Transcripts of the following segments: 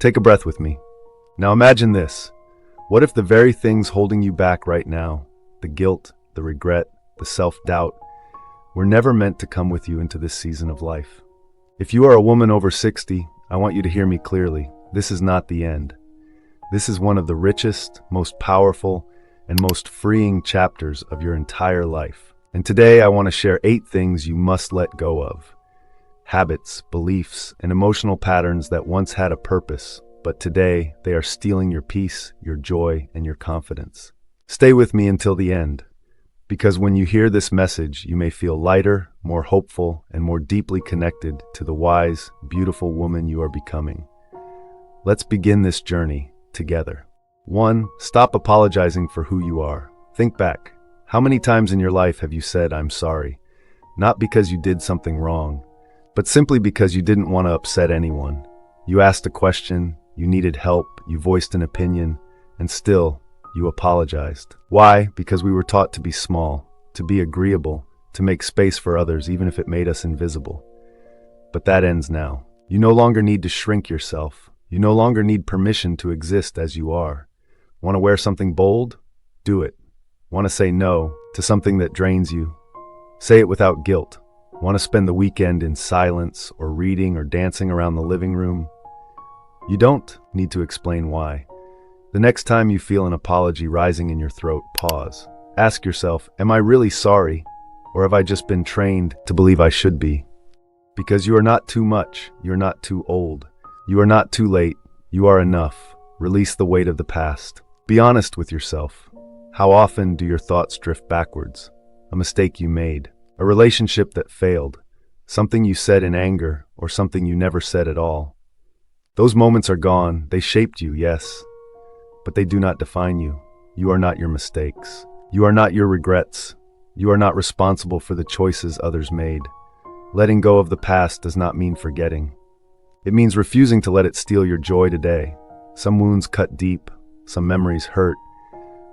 Take a breath with me. Now imagine this. What if the very things holding you back right now, the guilt, the regret, the self-doubt, were never meant to come with you into this season of life? If you are a woman over 60, I want you to hear me clearly. This is not the end. This is one of the richest, most powerful, and most freeing chapters of your entire life. And today I want to share 8 things you must let go of. Habits, beliefs, and emotional patterns that once had a purpose, but today they are stealing your peace, your joy, and your confidence. Stay with me until the end, because when you hear this message, you may feel lighter, more hopeful, and more deeply connected to the wise, beautiful woman you are becoming. Let's begin this journey together. 1. Stop apologizing for who you are. Think back. How many times in your life have you said, "I'm sorry"? Not because you did something wrong, but simply because you didn't want to upset anyone. You asked a question, you needed help, you voiced an opinion, and still, you apologized. Why? Because we were taught to be small, to be agreeable, to make space for others even if it made us invisible. But that ends now. You no longer need to shrink yourself. You no longer need permission to exist as you are. Want to wear something bold? Do it. Want to say no to something that drains you? Say it without guilt. Want to spend the weekend in silence or reading or dancing around the living room? You don't need to explain why. The next time you feel an apology rising in your throat, pause. Ask yourself, am I really sorry? Or have I just been trained to believe I should be? Because you are not too much. You're not too old. You are not too late. You are enough. Release the weight of the past. Be honest with yourself. How often do your thoughts drift backwards? A mistake you made, a relationship that failed, something you said in anger, or something you never said at all. Those moments are gone. They shaped you, yes, but they do not define you. You are not your mistakes. You are not your regrets. You are not responsible for the choices others made. Letting go of the past does not mean forgetting. It means refusing to let it steal your joy today. Some wounds cut deep, some memories hurt,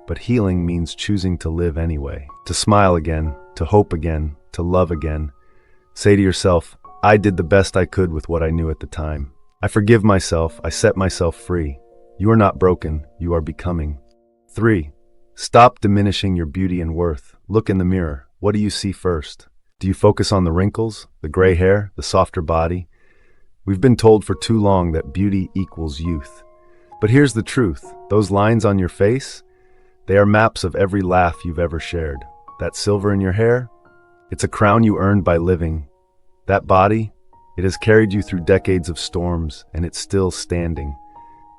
but healing means choosing to live anyway, to smile again, to hope again, to love again. Say to yourself, I did the best I could with what I knew at the time. I forgive myself, I set myself free. You are not broken, you are becoming. 3. Stop diminishing your beauty and worth. Look in the mirror. What do you see first? Do you focus on the wrinkles, the gray hair, the softer body? We've been told for too long that beauty equals youth. But here's the truth. Those lines on your face, they are maps of every laugh you've ever shared. That silver in your hair, it's a crown you earned by living. That body, it has carried you through decades of storms, and it's still standing.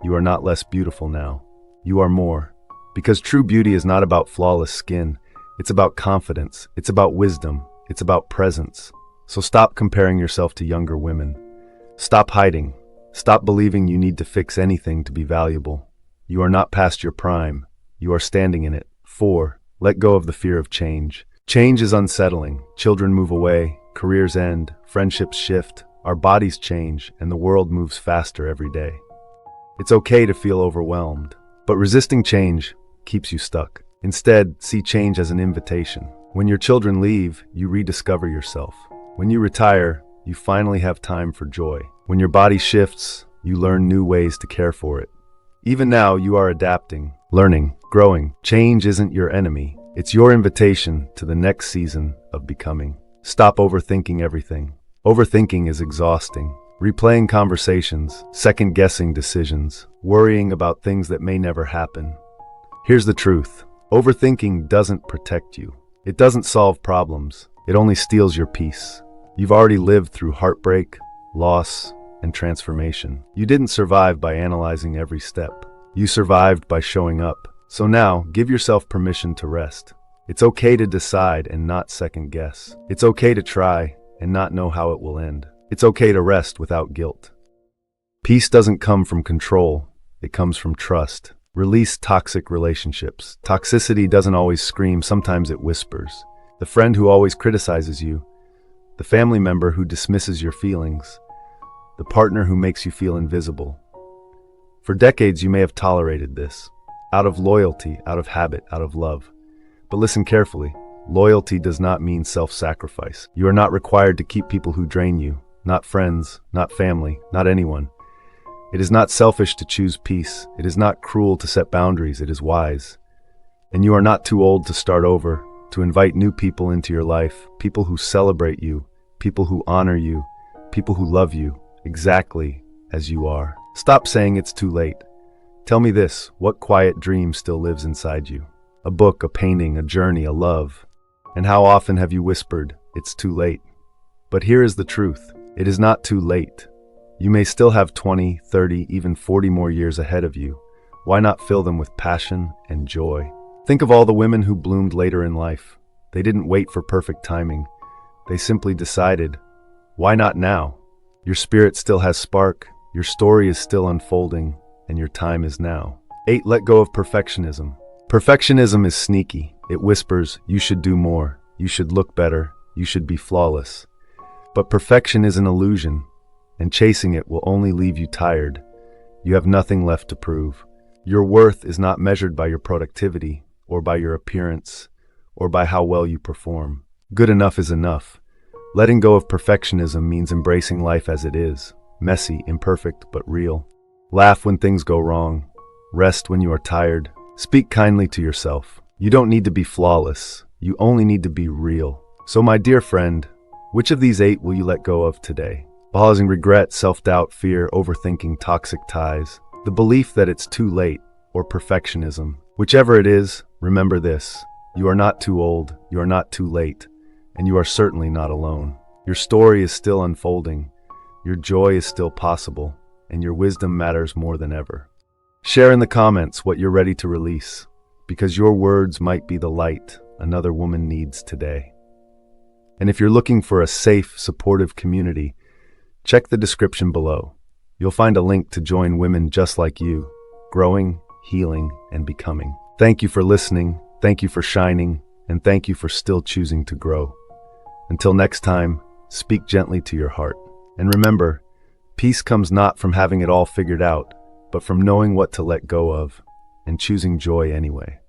You are not less beautiful now. You are more. Because true beauty is not about flawless skin. It's about confidence. It's about wisdom. It's about presence. So stop comparing yourself to younger women. Stop hiding. Stop believing you need to fix anything to be valuable. You are not past your prime. You are standing in it. 4. Let go of the fear of change. Change is unsettling. Children move away. Careers end. Friendships shift. Our bodies change, and the world moves faster every day. It's okay to feel overwhelmed, but resisting change keeps you stuck. Instead, see change as an invitation. When your children leave, you rediscover yourself. When you retire, you finally have time for joy. When your body shifts, you learn new ways to care for it. Even now, you are adapting, learning, growing. Change isn't your enemy. It's your invitation to the next season of becoming. Stop overthinking everything. Overthinking is exhausting. Replaying conversations, second-guessing decisions, worrying about things that may never happen. Here's the truth. Overthinking doesn't protect you. It doesn't solve problems. It only steals your peace. You've already lived through heartbreak, loss, and transformation. You didn't survive by analyzing every step. You survived by showing up. So now, give yourself permission to rest. It's okay to decide and not second-guess. It's okay to try and not know how it will end. It's okay to rest without guilt. Peace doesn't come from control. It comes from trust. Release toxic relationships. Toxicity doesn't always scream. Sometimes it whispers. The friend who always criticizes you. The family member who dismisses your feelings. The partner who makes you feel invisible. For decades, you may have tolerated this. Out of loyalty, out of habit, out of love. But listen carefully. Loyalty does not mean self-sacrifice. You are not required to keep people who drain you. Not friends, not family, not anyone. It is not selfish to choose peace. It is not cruel to set boundaries. It is wise. And you are not too old to start over, to invite new people into your life, people who celebrate you, people who honor you, people who love you exactly as you are. Stop saying it's too late. Tell me this, what quiet dream still lives inside you? A book, a painting, a journey, a love. And how often have you whispered, it's too late? But here is the truth. It is not too late. You may still have 20, 30, even 40 more years ahead of you. Why not fill them with passion and joy? Think of all the women who bloomed later in life. They didn't wait for perfect timing. They simply decided, why not now? Your spirit still has spark, your story is still unfolding, and your time is now. 8. Let go of perfectionism. Perfectionism is sneaky. It whispers, you should do more, you should look better, you should be flawless. But perfection is an illusion, and chasing it will only leave you tired. You have nothing left to prove. Your worth is not measured by your productivity, or by your appearance, or by how well you perform. Good enough is enough. Letting go of perfectionism means embracing life as it is, messy, imperfect, but real. Laugh when things go wrong. Rest when you are tired. Speak kindly to yourself. You don't need to be flawless. You only need to be real. So my dear friend, which of these 8 will you let go of today? Causing regret, self-doubt, fear, overthinking, toxic ties, the belief that it's too late, or perfectionism. Whichever it is, remember this. You are not too old, you are not too late, and you are certainly not alone. Your story is still unfolding, your joy is still possible, and your wisdom matters more than ever. Share in the comments what you're ready to release, because your words might be the light another woman needs today. And if you're looking for a safe, supportive community, check the description below. You'll find a link to join women just like you, growing, healing, and becoming. Thank you for listening, thank you for shining, and thank you for still choosing to grow. Until next time, speak gently to your heart. And remember, peace comes not from having it all figured out, but from knowing what to let go of and choosing joy anyway.